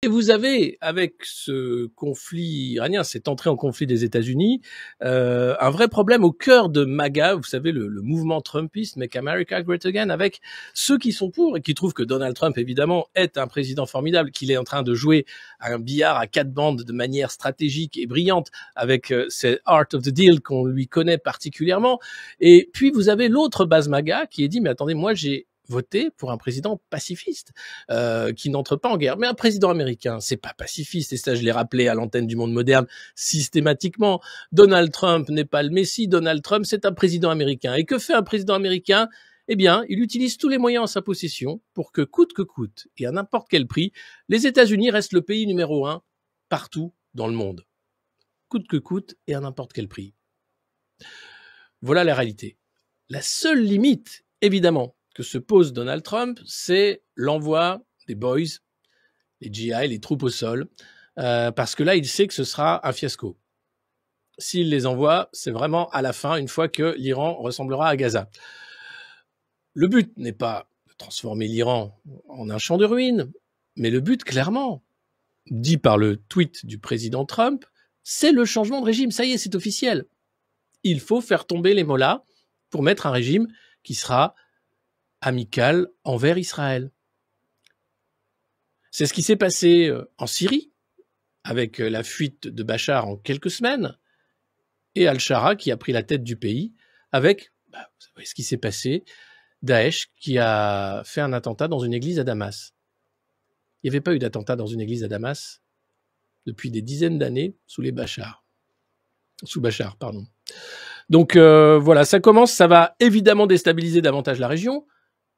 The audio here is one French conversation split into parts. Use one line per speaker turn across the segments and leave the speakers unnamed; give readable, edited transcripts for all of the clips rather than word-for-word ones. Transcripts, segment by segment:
Et vous avez, avec ce conflit iranien, cette entrée en conflit des États-Unis, un vrai problème au cœur de MAGA, vous savez, le mouvement trumpiste, Make America Great Again, avec ceux qui sont pour et qui trouvent que Donald Trump, évidemment, est un président formidable, qu'il est en train de jouer à un billard à 4 bandes de manière stratégique et brillante, avec ce Art of the Deal qu'on lui connaît particulièrement. Et puis, vous avez l'autre base MAGA qui est dit, mais attendez, moi, j'ai voté pour un président pacifiste qui n'entre pas en guerre. Mais un président américain, c'est pas pacifiste, et ça je l'ai rappelé à l'antenne du Monde Moderne systématiquement. Donald Trump n'est pas le Messie, Donald Trump c'est un président américain. Et que fait un président américain? Eh bien, il utilise tous les moyens en sa possession pour que coûte, et à n'importe quel prix, les États-Unis restent le pays numéro 1 partout dans le monde. Coûte, et à n'importe quel prix. Voilà la réalité. La seule limite, évidemment, que se pose Donald Trump, c'est l'envoi des boys, les GI, les troupes au sol, parce que là, il sait que ce sera un fiasco. S'il les envoie, c'est vraiment à la fin, une fois que l'Iran ressemblera à Gaza. Le but n'est pas de transformer l'Iran en un champ de ruines, mais le but, clairement, dit par le tweet du président Trump, c'est le changement de régime. Ça y est, c'est officiel. Il faut faire tomber les mollahs pour mettre un régime qui sera amical envers Israël. C'est ce qui s'est passé en Syrie, avec la fuite de Bachar en quelques semaines, et Al-Shara qui a pris la tête du pays, avec, vous savez ce qui s'est passé, Daesh qui a fait un attentat dans une église à Damas. Il n'y avait pas eu d'attentat dans une église à Damas depuis des dizaines d'années sous Bachar. Donc voilà, ça commence, ça va évidemment déstabiliser davantage la région,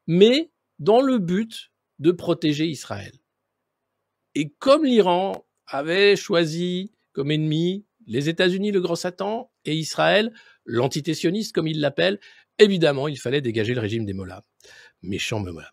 mais dans le but de protéger Israël. Et comme l'Iran avait choisi comme ennemi les États-Unis, le grand Satan, et Israël, l'entité sioniste comme il l'appelle, évidemment, il fallait dégager le régime des mollahs. Méchants mollahs.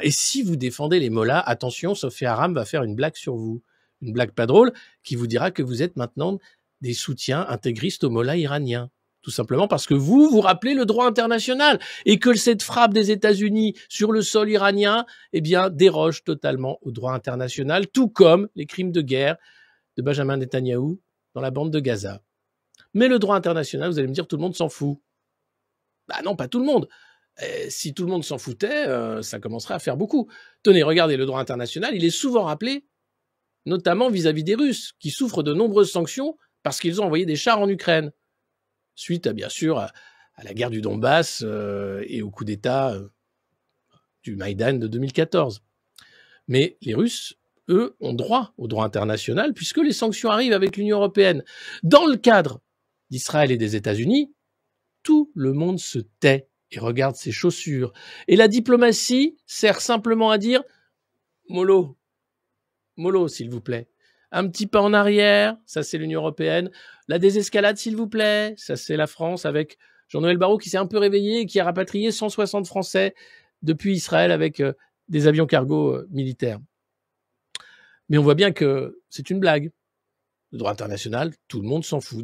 Et si vous défendez les mollahs, attention, Sophie Aram va faire une blague sur vous. Une blague pas drôle qui vous dira que vous êtes maintenant des soutiens intégristes aux mollahs iraniens. Tout simplement parce que vous rappelez le droit international et que cette frappe des États-Unis sur le sol iranien, eh bien, déroge totalement au droit international, tout comme les crimes de guerre de Benjamin Netanyahou dans la bande de Gaza. Mais le droit international, vous allez me dire, tout le monde s'en fout. Bah non, pas tout le monde. Si tout le monde s'en foutait, ça commencerait à faire beaucoup. Tenez, regardez, le droit international, il est souvent rappelé, notamment vis-à-vis des Russes, qui souffrent de nombreuses sanctions parce qu'ils ont envoyé des chars en Ukraine. Suite, bien sûr, à la guerre du Donbass et au coup d'État du Maïdan de 2014. Mais les Russes, eux, ont droit au droit international puisque les sanctions arrivent avec l'Union européenne. Dans le cadre d'Israël et des États-Unis, tout le monde se tait et regarde ses chaussures. Et la diplomatie sert simplement à dire « mollo, s'il vous plaît ». Un petit pas en arrière, ça c'est l'Union européenne. La désescalade, s'il vous plaît, ça c'est la France avec Jean-Noël Barrot qui s'est un peu réveillé et qui a rapatrié 160 Français depuis Israël avec des avions cargo militaires. Mais on voit bien que c'est une blague. Le droit international, tout le monde s'en fout.